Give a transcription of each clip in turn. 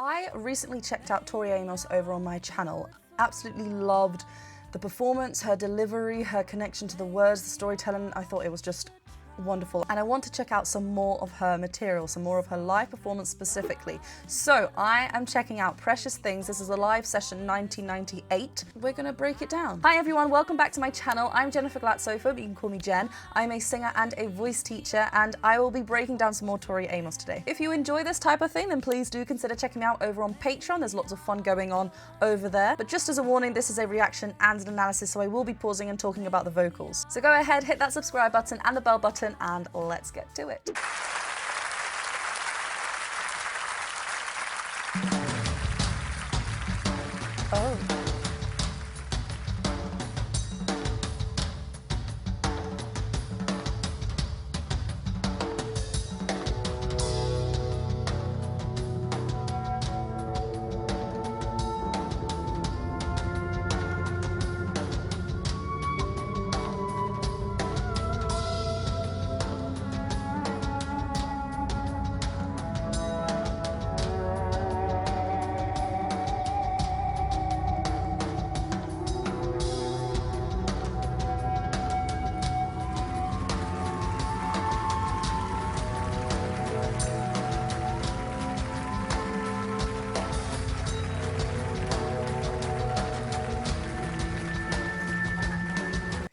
I recently checked out Tori Amos over on my channel. Absolutely loved the performance, her delivery, her connection to the words, the storytelling. I thought it was just wonderful. And I want to check out some more of her material, some more of her live performance specifically. So I am checking out Precious Things. This is a live session 1998. We're gonna break it down. Hi everyone, welcome back to my channel. I'm Jennifer Glatzhofer, but you can call me Jen. I'm a singer and a voice teacher, and I will be breaking down some more Tori Amos today. If you enjoy this type of thing, then please do consider checking me out over on Patreon. There's lots of fun going on over there. But just as a warning, this is a reaction and an analysis, so I will be pausing and talking about the vocals. So go ahead, hit that subscribe button and the bell button, and let's get to it. Oh.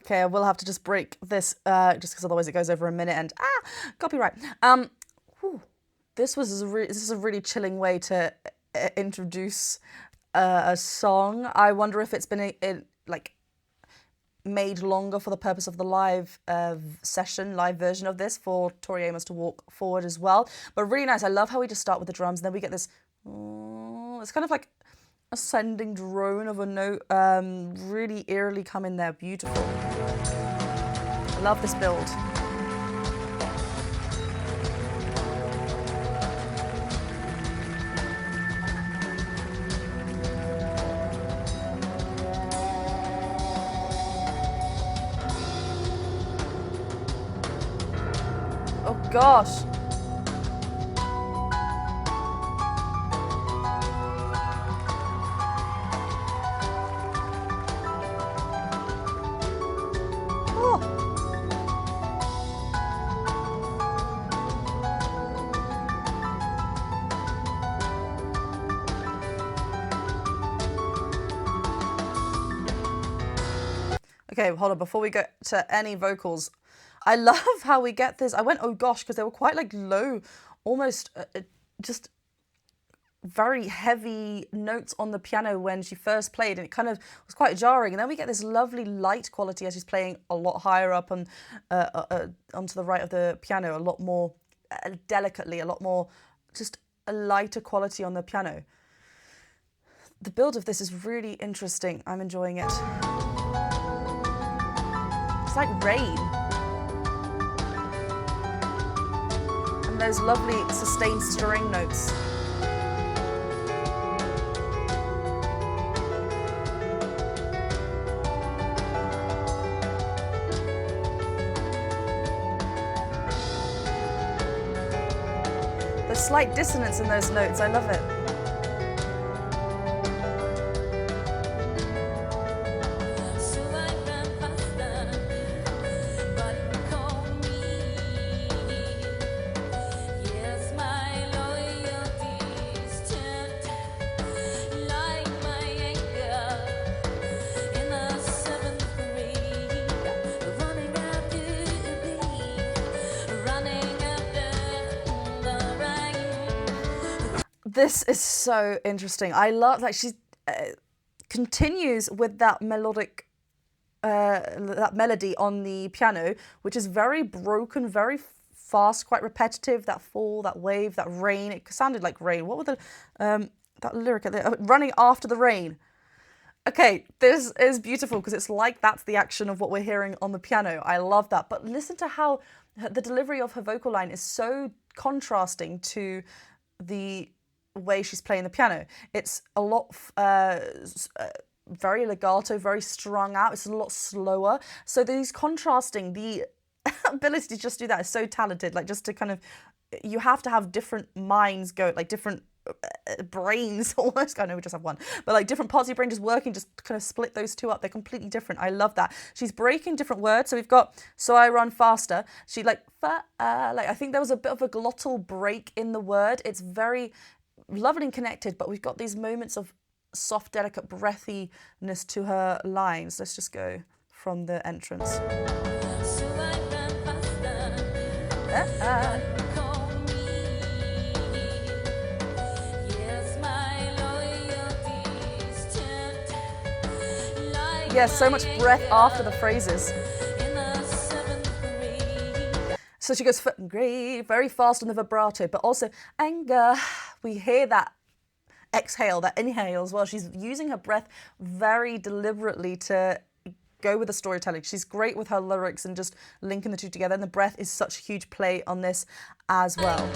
Okay, I will have to just break this, just because otherwise it goes over a minute and copyright. This is a really chilling way to introduce a song. I wonder if it's been like made longer for the purpose of the live live version of this, for Tori Amos to walk forward as well. But really nice. I love how we just start with the drums and then we get this. It's kind of like ascending drone of a note, really eerily come in there. Beautiful. I love this build. Oh gosh. Okay, hold on, before we get to any vocals, I love how we get this. I went, oh gosh, because they were quite like low, almost just very heavy notes on the piano when she first played, and it kind of was quite jarring. And then we get this lovely light quality as she's playing a lot higher up and onto the right of the piano, a lot more delicately, a lot more just a lighter quality on the piano. The build of this is really interesting. I'm enjoying it. It's like rain. And those lovely sustained string notes. There's slight dissonance in those notes. I love it. This is so interesting. I love, like, she continues with that melodic, that melody on the piano, which is very broken, very fast, quite repetitive. That fall, that wave, that rain. It sounded like rain. What were the that lyric? Running after the rain. Okay, this is beautiful because it's like that's the action of what we're hearing on the piano. I love that. But listen to how the delivery of her vocal line is so contrasting to the way she's playing the piano. It's a lot very legato, very strung out. It's a lot slower. So these contrasting, the ability to just do that is so talented. Like, just to kind of, you have to have different minds go, like different brains almost. I know we just have one, but like different parts of your brain just working, just kind of split those two up. They're completely different. I love that. She's breaking different words. So we've got, so I run faster. She like I think there was a bit of a glottal break in the word. It's very lovely and connected, but we've got these moments of soft, delicate breathiness to her lines. Let's just go from the entrance. Yeah, so much breath after the phrases. So she goes very fast on the vibrato, but also anger. We hear that exhale, that inhale as well. She's using her breath very deliberately to go with the storytelling. She's great with her lyrics and just linking the two together. And the breath is such a huge play on this as well.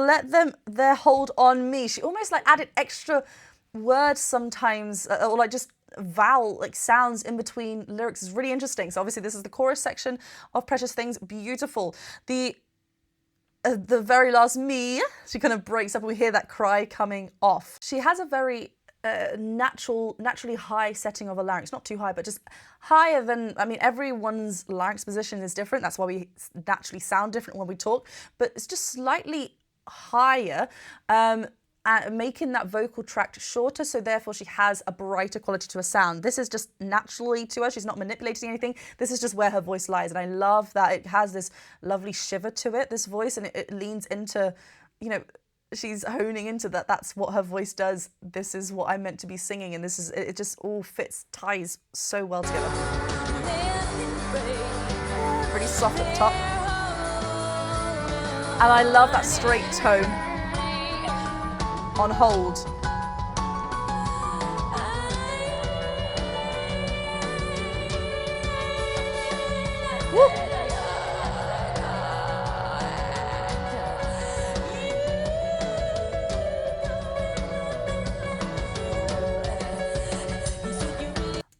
Let them their hold on me. She almost like added extra words sometimes, or like just vowel like sounds in between lyrics. Is really interesting. So obviously this is the chorus section of Precious Things. Beautiful. The very last me, she kind of breaks up and we hear that cry coming off. She has a very naturally high setting of a larynx, not too high, but just higher than, I mean, everyone's larynx position is different. That's why we naturally sound different when we talk, but it's just slightly higher, and making that vocal tract shorter, so therefore she has a brighter quality to her sound. This is just naturally to her. She's not manipulating anything. This is just where her voice lies, and I love that it has this lovely shiver to it, this voice, and it leans into, you know, she's honing into that. That's what her voice does. This is what I'm meant to be singing, and this is, it just all ties so well together. Really soft at the top. And I love that straight tone on hold. Woo.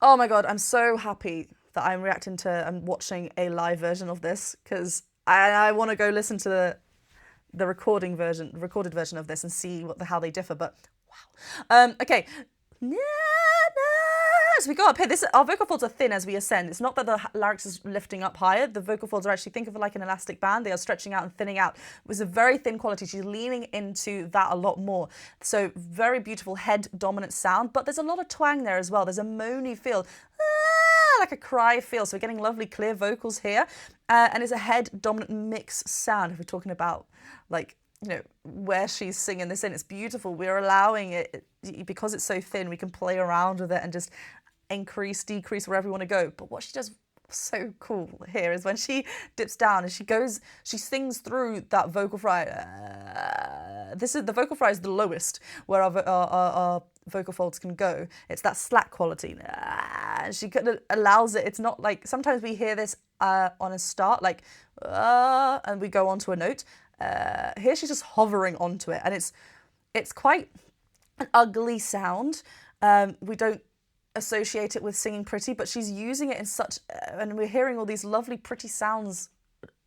Oh my God, I'm so happy that I'm watching a live version of this, because I want to go listen to the recorded version of this and see how they differ. But wow. Okay. So we go up here. Our vocal folds are thin as we ascend. It's not that the larynx is lifting up higher. The vocal folds are actually, think of it like an elastic band. They are stretching out and thinning out. It was a very thin quality. She's leaning into that a lot more. So very beautiful head dominant sound, but there's a lot of twang there as well. There's a moany feel, like a cry feel. So we're getting lovely clear vocals here, and it's a head dominant mix sound. If we're talking about like, you know, where she's singing this in, it's beautiful. We're allowing it, because it's so thin, we can play around with it and just increase, decrease, wherever we want to go. But what she does so cool here is when she dips down and she sings through that vocal fry. The vocal fry is the lowest where our vocal folds can go. It's that slack quality. She kind of allows it. It's not like, sometimes we hear this on a start, like, and we go onto a note. Here she's just hovering onto it, and it's quite an ugly sound. We don't associate it with singing pretty, but she's using it in such, and we're hearing all these lovely pretty sounds,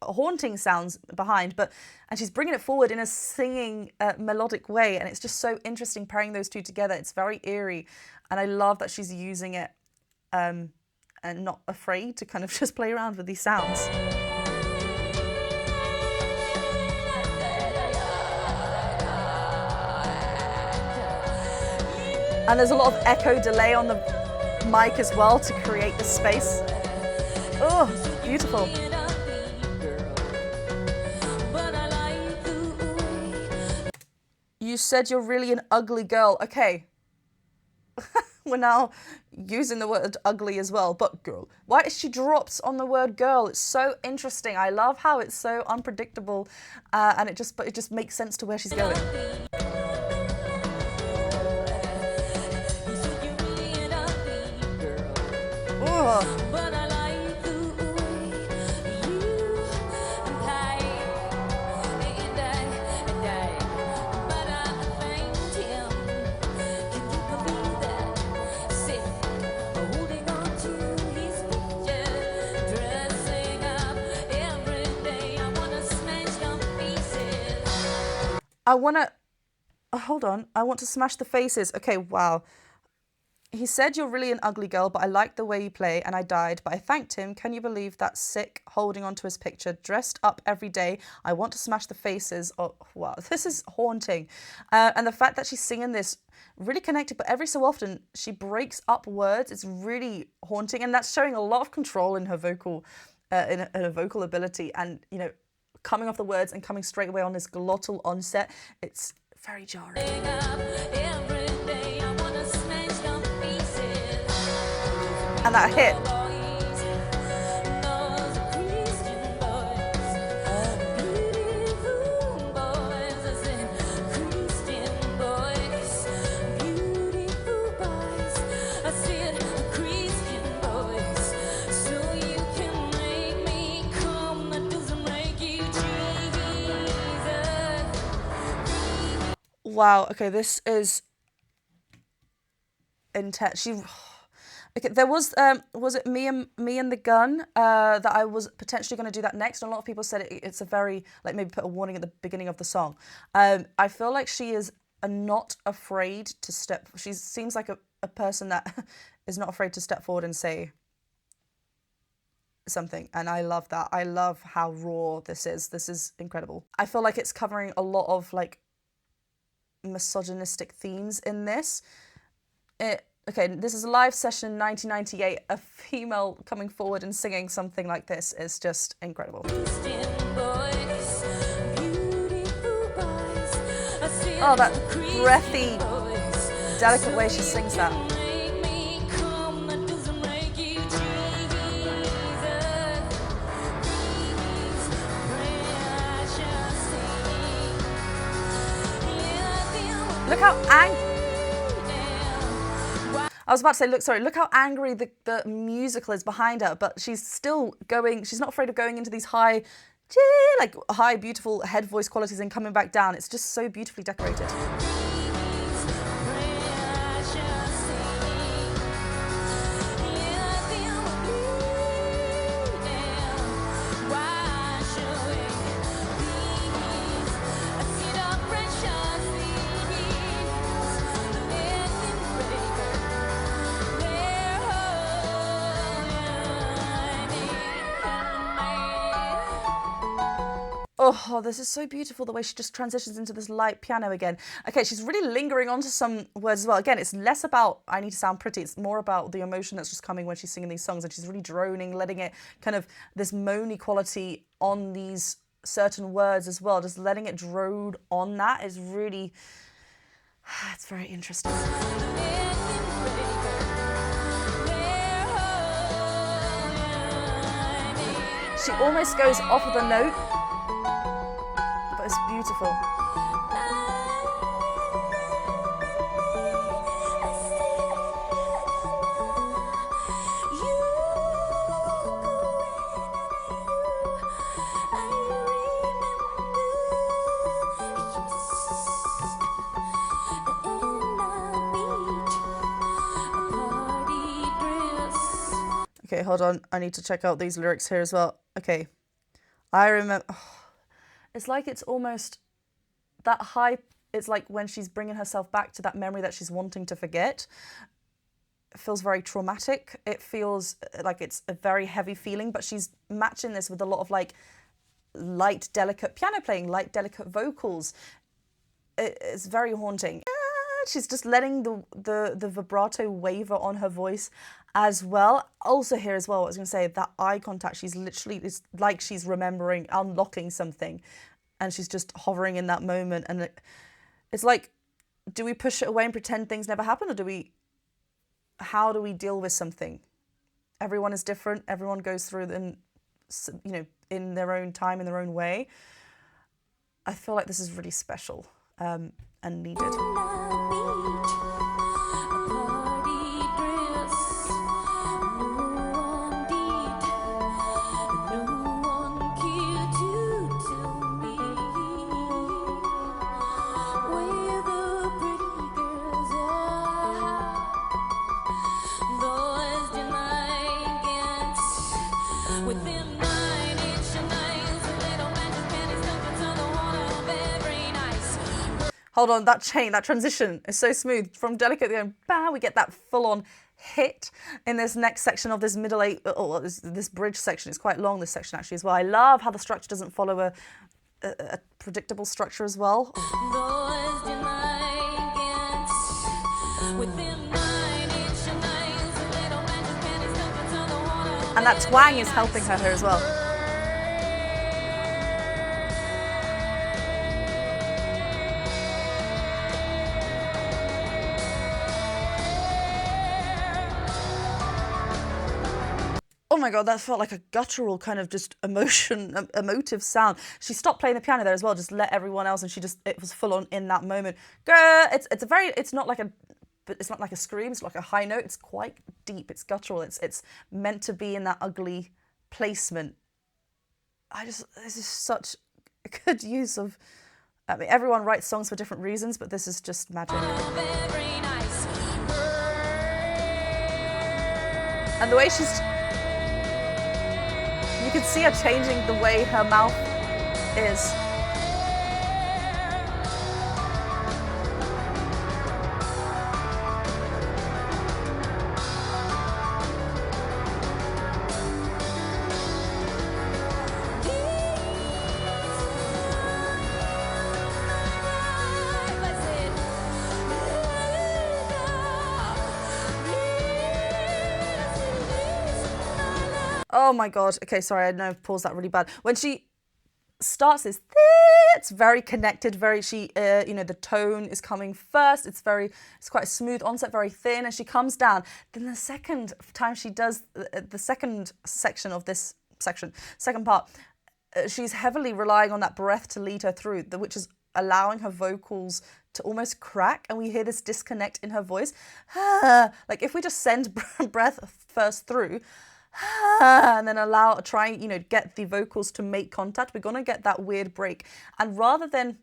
haunting sounds behind, and she's bringing it forward in a singing melodic way, and it's just so interesting pairing those two together. It's very eerie, and I love that she's using it and not afraid to kind of just play around with these sounds. And there's a lot of echo delay on the mic as well to create the space. Oh, beautiful. You said you're really an ugly girl. Okay. we're now using the word ugly as well, but girl. Why she drops on the word girl? It's so interesting. I love how it's so unpredictable, and it just makes sense to where she's going. Ugh. Hold on, I want to smash the faces. Okay, wow. He said, you're really an ugly girl, but I like the way you play, and I died, but I thanked him. Can you believe that? Sick, holding on to his picture, dressed up every day. I want to smash the faces. Oh, wow, this is haunting. And the fact that she's singing this, really connected, but every so often she breaks up words. It's really haunting, and that's showing a lot of control in her vocal, in her vocal ability, and, you know, coming off the words and coming straight away on this glottal onset. It's very jarring. And that hit. Wow, okay, this is intense. Okay, there was it me and the gun that I was potentially going to do that next, and a lot of people said it's a very, like, maybe put a warning at the beginning of the song. I feel like she is not afraid to step. She seems like a person that is not afraid to step forward and say something, and I love that. I love how raw this is. This is incredible. I feel like it's covering a lot of like misogynistic themes in this. Okay, this is a live session in 1998. A female coming forward and singing something like this is just incredible. Oh, that breathy, delicate way she sings that. Look how angry. I was about to say, look how angry the musical is behind her, but she's still going, she's not afraid of going into these high, beautiful head voice qualities and coming back down. It's just so beautifully decorated. Oh, this is so beautiful, the way she just transitions into this light piano again. Okay, she's really lingering onto some words as well. Again, it's less about, I need to sound pretty. It's more about the emotion that's just coming when she's singing these songs, and she's really droning, letting it kind of, this moany quality on these certain words as well. Just letting it drone on that is really, it's very interesting. She almost goes off of the note, but it's beautiful. Okay, hold on. I need to check out these lyrics here as well. Okay. I remember... Oh, it's like it's almost that high... It's like when she's bringing herself back to that memory that she's wanting to forget. It feels very traumatic. It feels like it's a very heavy feeling, but she's matching this with a lot of like light, delicate piano playing, light, delicate vocals. It's very haunting. She's just letting the vibrato waver on her voice as well. Also here as well, I was going to say, that eye contact, she's literally, it's like she's remembering, unlocking something, and she's just hovering in that moment. And it's like, do we push it away and pretend things never happened, or do we how do we deal with something? Everyone is different. Everyone goes through them, you know, in their own time, in their own way. I feel like this is really special and needed. Hold on, that transition is so smooth. From delicate going, bam, we get that full-on hit in this next section of this middle eight, this bridge section. It's quite long, this section actually as well. I love how the structure doesn't follow a predictable structure as well. And that twang is helping her here as well. Oh my God, that felt like a guttural kind of just emotive sound. She stopped playing the piano there as well, just let everyone else, and it was full on in that moment. Girl, it's not like a scream, it's like a high note, it's quite deep, it's guttural, it's meant to be in that ugly placement. This is such a good use of, I mean, everyone writes songs for different reasons, but this is just magic. And the way you can see her changing the way her mouth is. Oh my God. Okay, sorry, I know I've paused that really bad. When she starts this, it's very connected, the tone is coming first. It's quite a smooth onset, very thin, and she comes down. Then the second time she does the second section of this second part, she's heavily relying on that breath to lead her through, which is allowing her vocals to almost crack, and we hear this disconnect in her voice. Like if we just send breath first through, and then get the vocals to make contact, we're gonna get that weird break. And rather than,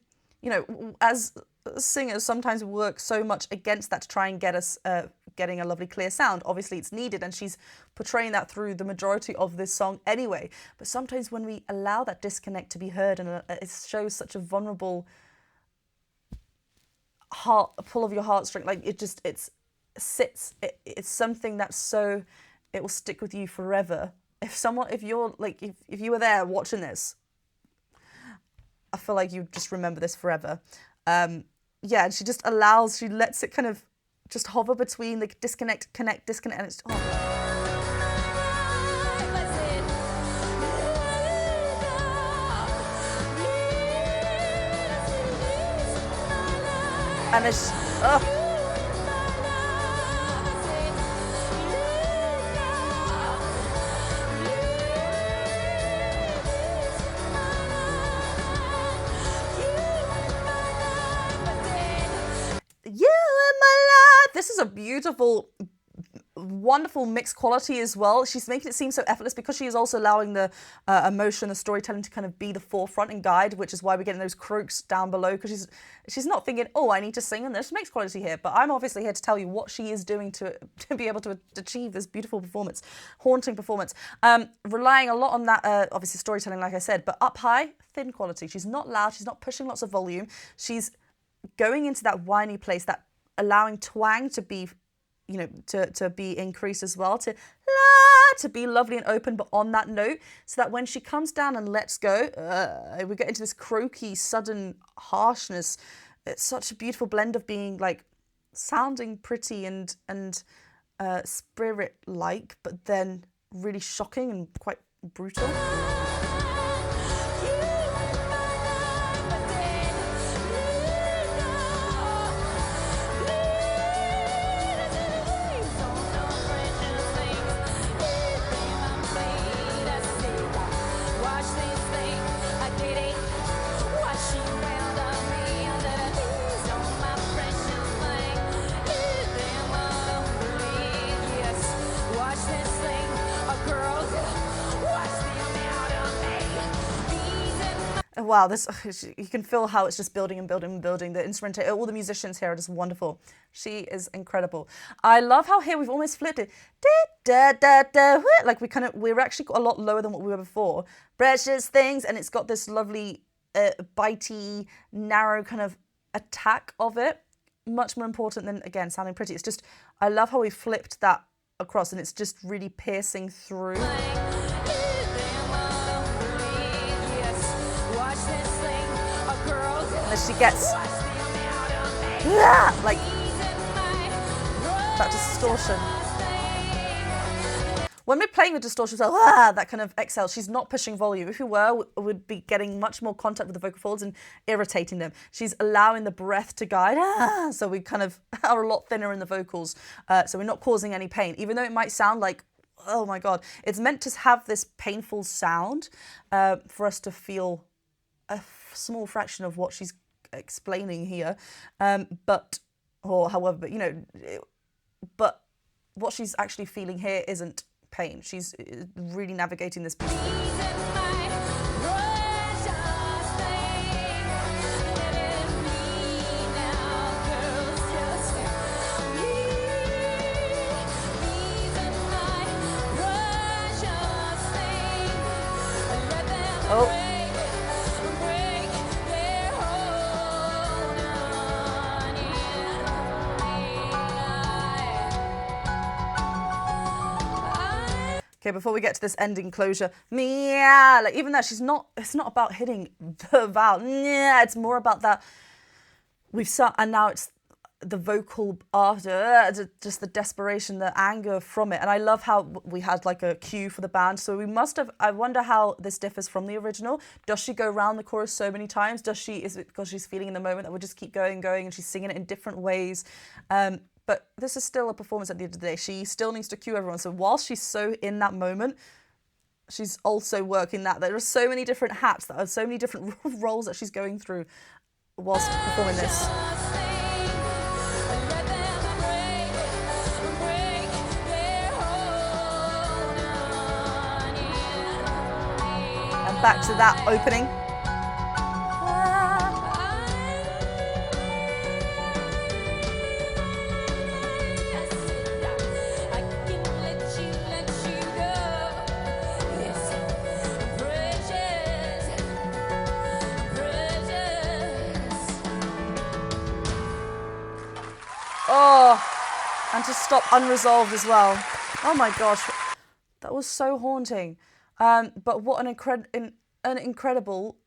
as singers sometimes work so much against that to try and get us getting a lovely clear sound, obviously it's needed, and she's portraying that through the majority of this song anyway. But sometimes when we allow that disconnect to be heard, and it shows such a vulnerable pull of your heartstring, like it's something that's so, it will stick with you forever. If you were there watching this, I feel like you just remember this forever. And she lets it kind of just hover between the disconnect, connect, disconnect, and it's, and it's, This is a beautiful, wonderful mixed quality as well. She's making it seem so effortless because she is also allowing the emotion, the storytelling to kind of be the forefront and guide, which is why we're getting those croaks down below, because she's not thinking, oh, I need to sing and there's mixed quality here, but I'm obviously here to tell you what she is doing to be able to achieve this beautiful performance, haunting performance. Relying a lot on that, obviously storytelling, like I said, but up high, thin quality. She's not loud, she's not pushing lots of volume. She's going into that whiny place, that allowing twang to be, to be increased as well, to be lovely and open, but on that note, so that when she comes down and lets go, we get into this croaky, sudden harshness. It's such a beautiful blend of being like sounding pretty and spirit-like, but then really shocking and quite brutal. wow, this you can feel how it's just building and building and building. The instrumentation, all the musicians here are just wonderful. She is incredible. I love how here we've almost flipped it. Like we're actually a lot lower than what we were before. Precious things, and it's got this lovely bitey, narrow kind of attack of it. Much more important than, again, sounding pretty. It's just, I love how we flipped that across, and it's just really piercing through. And then she gets like that distortion. When we're playing with distortion, so that kind of exhale, she's not pushing volume. If we were, we'd be getting much more contact with the vocal folds and irritating them. She's allowing the breath to guide, so we kind of are a lot thinner in the vocals, so we're not causing any pain. Even though it might sound like, oh my God, it's meant to have this painful sound for us to feel a small fraction of what she's explaining here, but what she's actually feeling here isn't pain. She's really navigating this piece. Oh. Okay, before we get to this ending closure, like even that, it's not about hitting the vowel. It's more about that and now it's the vocal after, just the desperation, the anger from it. And I love how we had like a cue for the band. So we must have, I wonder how this differs from the original. Does she go around the chorus so many times? Is it because she's feeling in the moment that we'll just keep going and she's singing it in different ways? But this is still a performance at the end of the day. She still needs to cue everyone. So whilst she's so in that moment, she's also working that. There are so many different hats, that are so many different roles that she's going through whilst performing this. And back to that opening. Oh, and to stop unresolved as well. Oh my gosh, that was so haunting. But what an incredible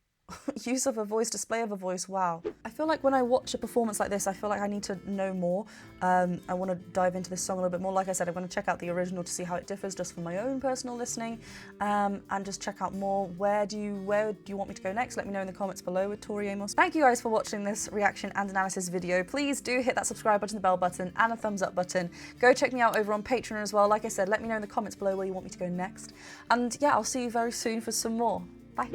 use of a voice, display of a voice, wow. I feel like when I watch a performance like this, I feel like I need to know more. I want to dive into this song a little bit more. Like I said, I'm going to check out the original to see how it differs just for my own personal listening, and just check out more. Where do you want me to go next? Let me know in the comments below with Tori Amos. Thank you guys for watching this reaction and analysis video. Please do hit that subscribe button, the bell button, and a thumbs up button. Go check me out over on Patreon as well. Like I said, let me know in the comments below where you want me to go next. And yeah, I'll see you very soon for some more. Bye.